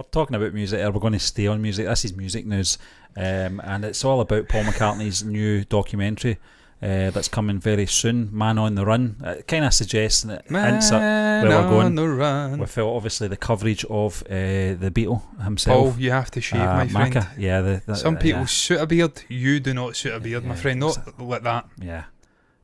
we're talking about music, or we're going to stay on music. This is music news, and it's all about Paul McCartney's new documentary that's coming very soon, Man on the Run. It kind of suggests that hints at where we're going. The run. With obviously the coverage of the Beatle himself. Paul, you have to shave, my friend. Macca. Yeah, some people suit a beard. You do not suit a beard, my friend. Not like that. Yeah.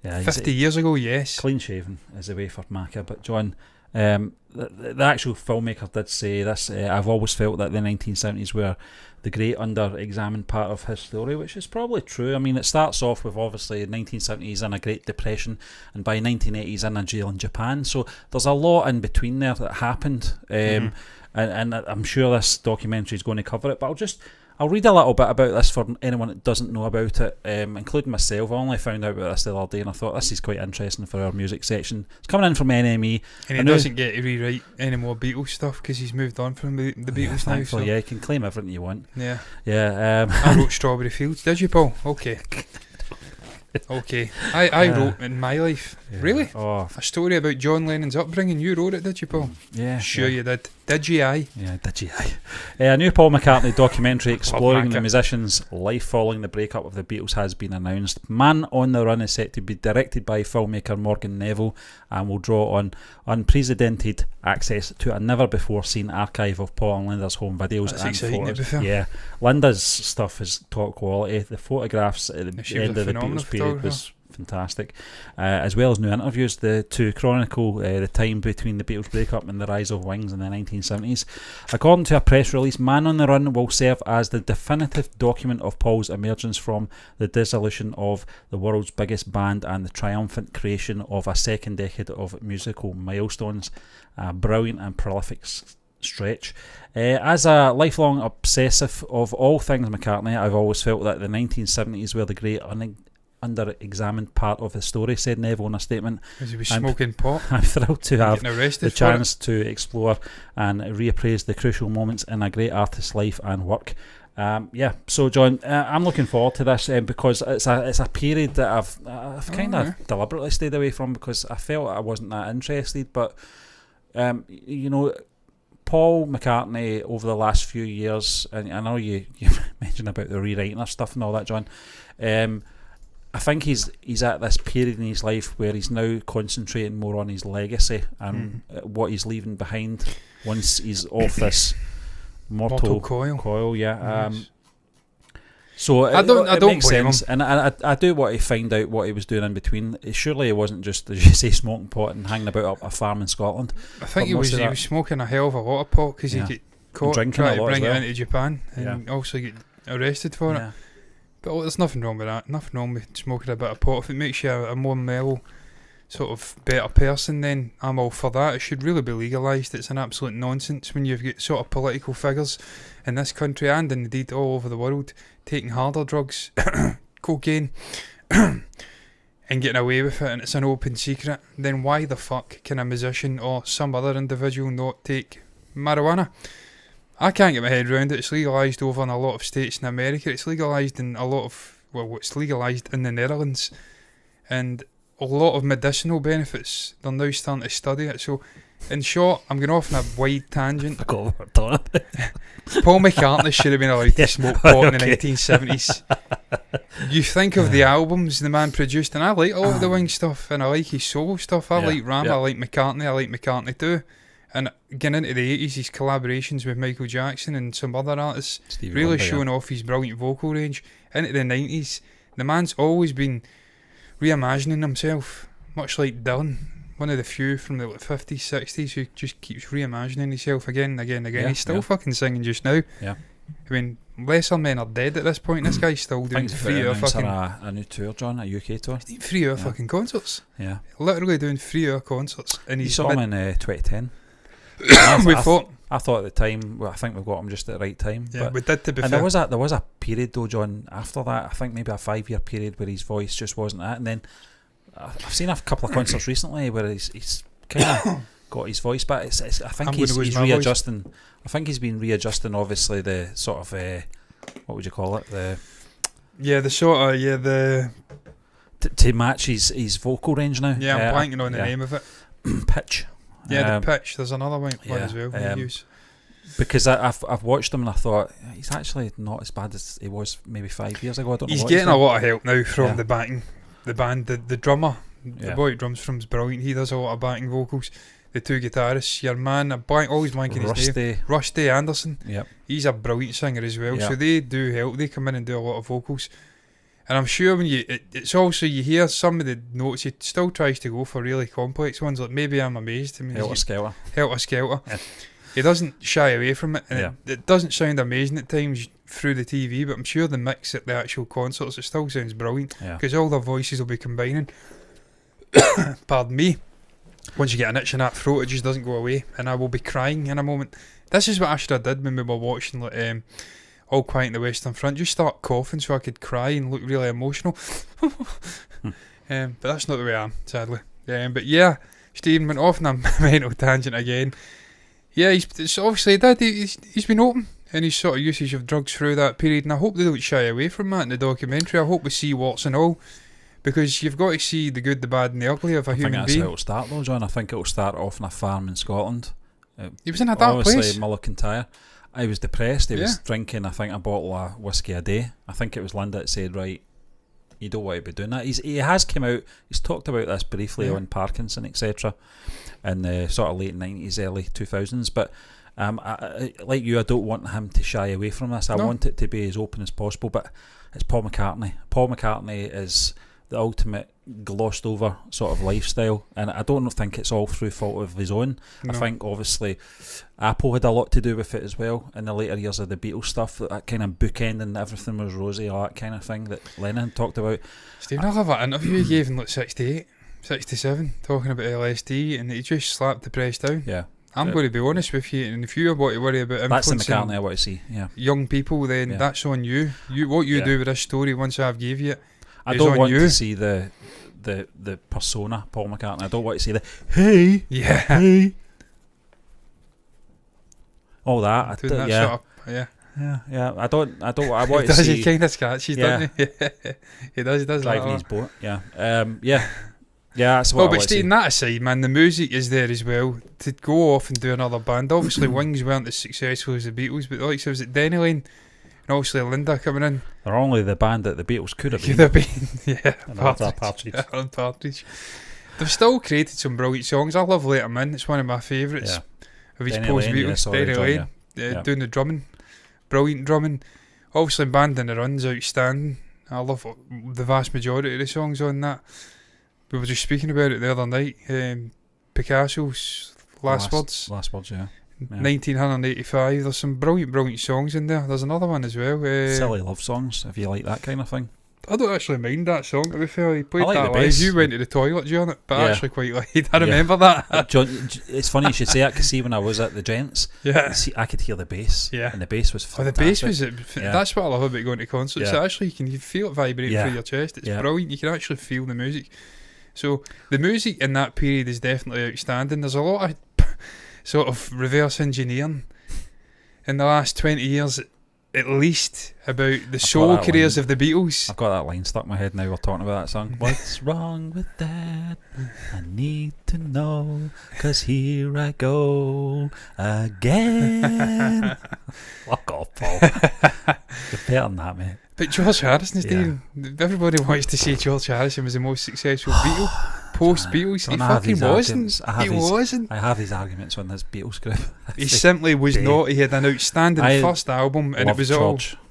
50 years ago, yes. Clean shaven is the way for Macca. But John, the actual filmmaker did say this. I've always felt that the 1970s were the great under-examined part of his story, which is probably true. I mean, it starts off with obviously 1970s and a Great Depression, and by 1980s in a jail in Japan. So there's a lot in between there that happened, and I'm sure this documentary is going to cover it. But I'll read a little bit about this for anyone that doesn't know about it, including myself. I only found out about this the other day, and I thought this is quite interesting for our music section. It's coming in from NME. And he doesn't get to rewrite any more Beatles stuff because he's moved on from the Beatles now. So. Yeah, you can claim everything you want. Yeah. I wrote Strawberry Fields. Did you, Paul? Okay. Okay. I wrote In My Life. Yeah. Really? Oh. A story about John Lennon's upbringing. You wrote it, did you, Paul? Yeah. Sure you did. Did you, aye? Yeah, did you, aye. A new Paul McCartney documentary exploring the musician's life following the breakup of the Beatles has been announced. Man on the Run is set to be directed by filmmaker Morgan Neville and will draw on unprecedented access to a never-before-seen archive of Paul and Linda's home videos. That's and exciting, photos. to be fair. Yeah, Linda's stuff is top quality. The photographs at the end of the Beatles period was fantastic, as well as new interviews to chronicle the time between the Beatles breakup and the rise of Wings in the 1970s. According to a press release, Man on the Run will serve as the definitive document of Paul's emergence from the dissolution of the world's biggest band and the triumphant creation of a second decade of musical milestones. A brilliant and prolific stretch. As a lifelong obsessive of all things McCartney, I've always felt that the 1970s were the great under-examined part of the story, said Neville in a statement. Because he was smoking pot. I'm thrilled to have the chance to explore and reappraise the crucial moments in a great artist's life and work. So John, I'm looking forward to this because it's a period that I've kind of deliberately stayed away from because I felt I wasn't that interested. But Paul McCartney over the last few years, and I know you mentioned about the rewriting of stuff and all that, John. I think he's at this period in his life where he's now concentrating more on his legacy and what he's leaving behind once he's off this mortal coil. Yeah. Yes. So I don't makes sense, and I do want to find out what he was doing in between. Surely it wasn't just, as you say, smoking pot and hanging about up a farm in Scotland. I think he was smoking a hell of a lot of pot because he get caught trying to bring it into Japan and also get arrested for it. But there's nothing wrong with that. Nothing wrong with smoking a bit of pot. If it makes you a more mellow, sort of better person, then I'm all for that. It should really be legalised. It's an absolute nonsense when you've got sort of political figures in this country and indeed all over the world taking harder drugs, cocaine, and getting away with it, and it's an open secret. Then why the fuck can a musician or some other individual not take marijuana? I can't get my head around it. It's legalised over in a lot of states in America. It's legalised in it's legalised in the Netherlands. And a lot of medicinal benefits, they're now starting to study it. So, in short, I'm going off on a wide tangent. Paul McCartney should have been allowed to smoke pot in the 1970s. You think of the albums the man produced, and I like all of the Wing stuff, and I like his solo stuff. I like Ram, I like McCartney too. And getting into the 80s, his collaborations with Michael Jackson and some other artists, really showing off his brilliant vocal range. Into the 90s, the man's always been reimagining himself, much like Dylan, one of the few from the 50s, 60s who just keeps reimagining himself again and again and again. He's still fucking singing just now. Yeah. I mean, lesser men are dead at this point. This guy's still doing 3 hour fucking... a new tour, John, a UK tour. He's doing 3 hour fucking concerts. Yeah. Literally doing 3 hour concerts. And you saw him in 2010. I thought at the time, I think we've got him just at the right time. Yeah, we did, to be fair. There was a period though, John, after that, I think maybe a 5-year period where his voice just wasn't that. And then I've seen a couple of concerts recently where he's kind of got his voice back. I think he's readjusting. Voice. I think he's been readjusting, obviously, the sort of, what would you call it? To match his vocal range now. Yeah, I'm blanking on the name of it. Pitch. Yeah, the pitch. There's another one as well we use. Because I've watched him and I thought he's actually not as bad as he was maybe 5 years ago. I don't know. He's getting a lot of help now from the band. The drummer, the boy who drums from is brilliant. He does a lot of backing vocals. The two guitarists, your man, always blanking his name, Rusty Anderson. Yep. He's a brilliant singer as well. Yep. So they do help. They come in and do a lot of vocals. And I'm sure when it's also you hear some of the notes, he still tries to go for really complex ones. Like Maybe I'm Amazed. I mean, Helter Skelter. Yeah. He doesn't shy away from it. And it doesn't sound amazing at times through the TV, but I'm sure the mix at the actual concerts, it still sounds brilliant. Because all their voices will be combining. Pardon me. Once you get an itch in that throat, it just doesn't go away, and I will be crying in a moment. This is what I should have did when we were watching All Quiet on the Western Front. Just start coughing so I could cry and look really emotional. But that's not the way I am, sadly. But yeah, Stephen went off on a mental tangent again. Yeah, he's obviously he's been open in his sort of usage of drugs through that period, and I hope they don't shy away from that in the documentary. I hope we see warts and all. Because you've got to see the good, the bad and the ugly of a human being. I think that's how it'll start though, John. I think it'll start off on a farm in Scotland. He was in a dark place. Obviously, Mullockintire. I was depressed. He was drinking, I think, a bottle of whiskey a day. I think it was Linda that said, right, you don't want to be doing that. He has come out, he's talked about this briefly on Parkinson, etc. in the sort of late 90s, early 2000s. But like you, I don't want him to shy away from this. I want it to be as open as possible. But it's Paul McCartney. Paul McCartney is the ultimate glossed over sort of lifestyle, and I don't think it's all through fault of his own. I think obviously Apple had a lot to do with it as well in the later years of the Beatles stuff, that kind of bookending everything was rosy, all that kind of thing that Lennon talked about. Stephen, I love that interview he gave in like 68, 67 talking about LSD, and he just slapped the press down. I'm going to be honest with you, and if you want to worry about influencing that's the McCartney I want to see. Young people, then that's on you. What you do with this story once I've gave you it, I don't want to see the persona Paul McCartney. I don't want to see the hey all that. I don't. I want to see. He kind of scratches, doesn't he? He does. Driving his boat. That's what. But stating that aside, man, the music is there as well. To go off and do another band. Obviously, Wings weren't as successful as the Beatles, but like I was at Denny Lane. And obviously Linda coming in. They're only the band that the Beatles could have been. Partridge. They've still created some brilliant songs. I love Let 'Em In. It's one of my favourites of his post-Beatles. Denny Lane. Doing the drumming. Brilliant drumming. Obviously Band in the Run's outstanding. I love the vast majority of the songs on that. We were just speaking about it the other night. Picasso's Last Words. 1985. There's some brilliant songs in there. There's another one as well. Silly love songs, if you like that kind of thing. I don't actually mind that song, to be fair. He played that live. You went to the toilet during it, but I actually quite liked. I remember that. John, it's funny you should say that, because see, when I was at the Gents, I could hear the bass, and the bass was fantastic. The bass was that's what I love about going to concerts. Actually, you can feel it vibrating through your chest. It's brilliant. You can actually feel the music. So the music in that period is definitely outstanding. There's a lot of sort of reverse engineering in the last 20 years at least about the solo careers of the Beatles. I've got that line stuck in my head now we're talking about that song. What's wrong with that? I need to know, 'cause here I go again. Fuck off, Paul. You're better than that, mate. But George Harrison is doing. Everybody wants to say George Harrison was the most successful Beatle. Post-Beatles, he fucking wasn't. He wasn't. I have these arguments on this Beatles group. He simply was not. He had an outstanding first album, and it was George. All.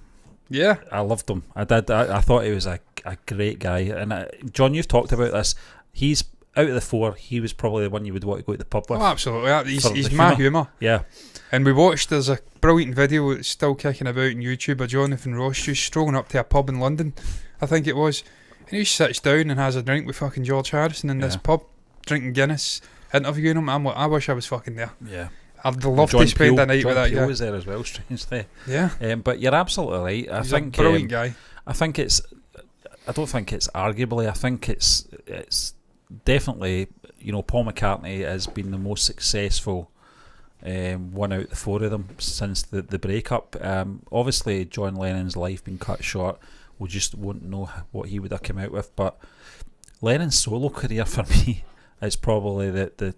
Yeah, I loved him. I did. I thought he was a great guy. And John, you've talked about this. He's out of the four. He was probably the one you would want to go to the pub with. Oh, absolutely. He's my humour. Yeah. And we watched. There's a brilliant video that's still kicking about on YouTube of Jonathan Ross just strolling up to a pub in London, I think it was. And he just sits down and has a drink with fucking George Harrison in this pub, drinking Guinness, interviewing him. I'm like, I wish I was fucking there. Yeah. I'd love to spend a night with that guy. John was there as well, strangely. Yeah. But you're absolutely right. He's a brilliant guy. I think it's... I don't think it's arguably. I think it's definitely, Paul McCartney has been the most successful one out of the four of them since the breakup. Obviously, John Lennon's life being cut short, we just won't know what he would have come out with. But Lennon's solo career for me is probably the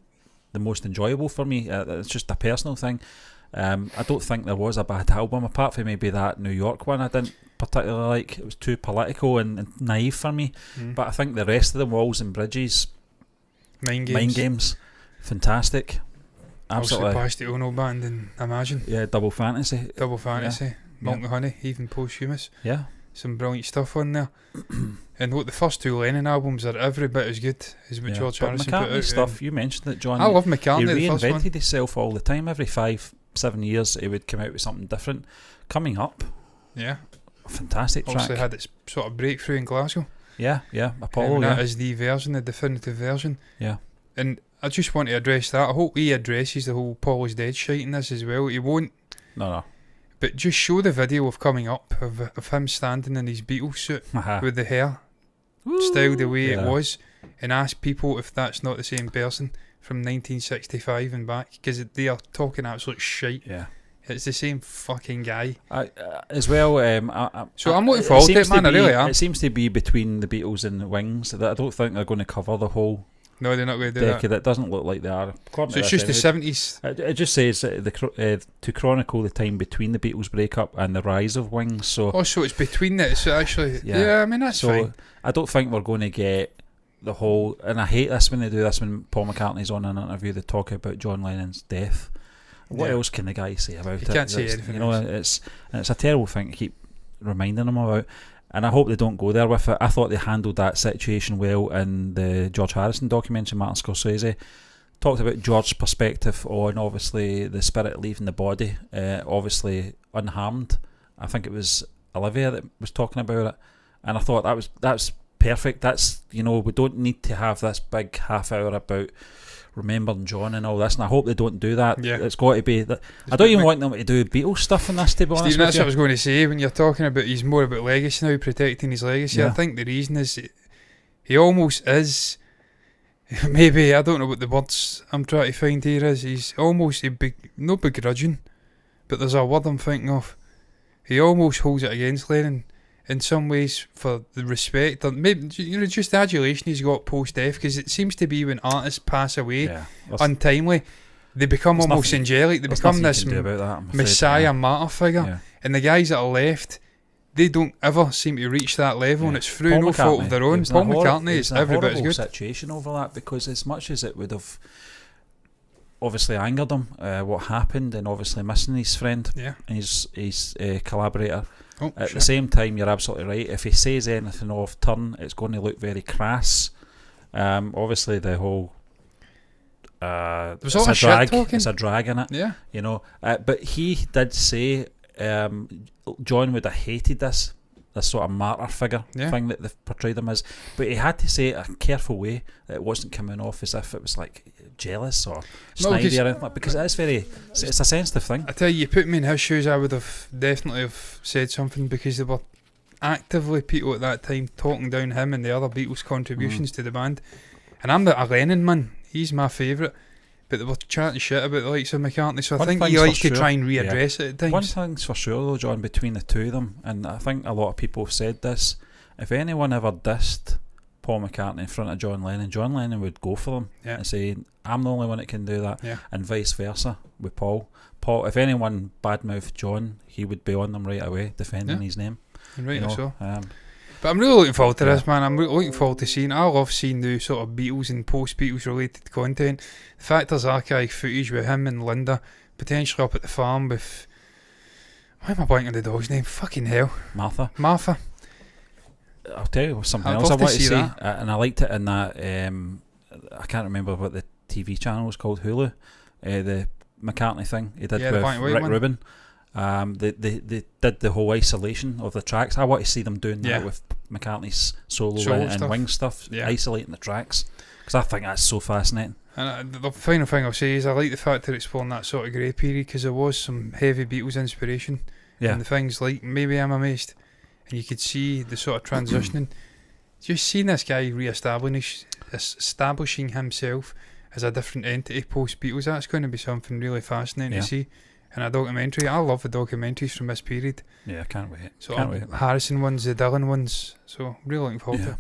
most enjoyable for me. It's just a personal thing. I don't think there was a bad album, apart from maybe that New York one I didn't particularly like. It was too political and naive for me. But I think the rest of the Walls and Bridges, Mind Games, fantastic. Absolutely. Also past the Ono band and Imagine. Yeah, Double Fantasy. Milk and Honey, even Posthumous. Yeah. Some brilliant stuff on there. And look, the first two Lennon albums are every bit as good as what George Harrison put out. Stuff, you mentioned it, John. I love McCartney. He reinvented himself all the time. Every 5-7 years he would come out with something different. Coming Up. Yeah. A fantastic track. Also had its sort of breakthrough in Glasgow. Yeah, Apollo. That is the version, the definitive version. Yeah. And I just want to address that. I hope he addresses the whole Paul is dead shite in this as well. He won't. No. But just show the video of Coming Up of him standing in his Beatles suit with the hair styled the way it was, and ask people if that's not the same person from 1965 and back, because they are talking absolute shite. Yeah. It's the same fucking guy. As well, so I'm looking forward to it, man. I really am. It seems to be between the Beatles and the Wings. I don't think they're going to cover the whole. No, they're not going to do decade. That doesn't look like they are. So it's just the 70s. It just says to chronicle the time between the Beatles breakup and the rise of Wings. So so it's between it. So actually, yeah, I mean that's fine. I don't think we're going to get the whole. And I hate this when they do this. When Paul McCartney's on an interview, they talk about John Lennon's death. What else can the guy say about it? He can't say anything. You know, it's a terrible thing to keep reminding him about. And I hope they don't go there with it. I thought they handled that situation well in the George Harrison documentary. Martin Scorsese talked about George's perspective on obviously the spirit leaving the body, obviously unharmed. I think it was Olivia that was talking about it, and I thought that's perfect. That's, you know, we don't need to have this big half hour about remembering John and all this, and I hope they don't do that. Yeah. It's got to be that. I don't even want them to do Beatles stuff in this, to be honest. Stephen, that's what I was going to say. When you're talking about he's more about legacy now, protecting his legacy, I think the reason is he almost is, maybe, I don't know what the words I'm trying to find here is, he's almost not begrudging, but there's a word I'm thinking of. He almost holds it against Lennon in some ways for the respect, or maybe, you know, just the adulation he's got post-death, because it seems to be when artists pass away untimely, they become almost angelic, they become this messiah martyr figure, and the guys that are left, they don't ever seem to reach that level, and it's through no fault of their own. Paul McCartney is every bit as good. Situation over that, because as much as it would have obviously angered him, what happened, and obviously missing his friend and his collaborator, at the same time, you're absolutely right. If he says anything off turn, it's going to look very crass. Obviously, the whole it's a drag in it. You know. But he did say John would have hated this sort of martyr figure thing that they've portrayed him as, but he had to say it a careful way that it wasn't coming off as if it was like jealous or snidey or anything, because it's a sensitive thing. I tell you put me in his shoes, I would have definitely have said something, because there were actively people at that time talking down him and the other Beatles contributions to the band, and I'm a Lennon man, he's my favourite, but they were chatting shit about the likes of McCartney, so I think he likes to try and readdress it at times. One thing's for sure though, John, between the two of them, and I think a lot of people have said this, if anyone ever dissed Paul McCartney in front of John Lennon would go for them and say, I'm the only one that can do that, and vice versa with Paul. If anyone badmouthed John, he would be on them right away, defending his name. Right, you know? But I'm really looking forward to this, man. I'm really looking forward to seeing. I love seeing the sort of Beatles and post-Beatles related content. The fact there's archive footage with him and Linda, potentially up at the farm with, why am I blanking on the dog's name? Fucking hell. Martha. I'll tell you something else I want to see, and I liked it in that, I can't remember what the TV channel was called, Hulu, the McCartney thing he did with Rick Rubin. They did the whole isolation of the tracks. I want to see them doing that with McCartney's solo and Wing stuff, isolating the tracks, because I think that's so fascinating. And the final thing I'll say is I like the fact that it's exploring that sort of grey period, because there was some heavy Beatles inspiration in the things like Maybe I'm Amazed, and you could see the sort of transitioning. Just seeing this guy establishing himself as a different entity post Beatles, that's going to be something really fascinating to see in a documentary. I love the documentaries from this period. Yeah, I can't wait. So Harrison ones, the Dylan ones, so really looking forward to it.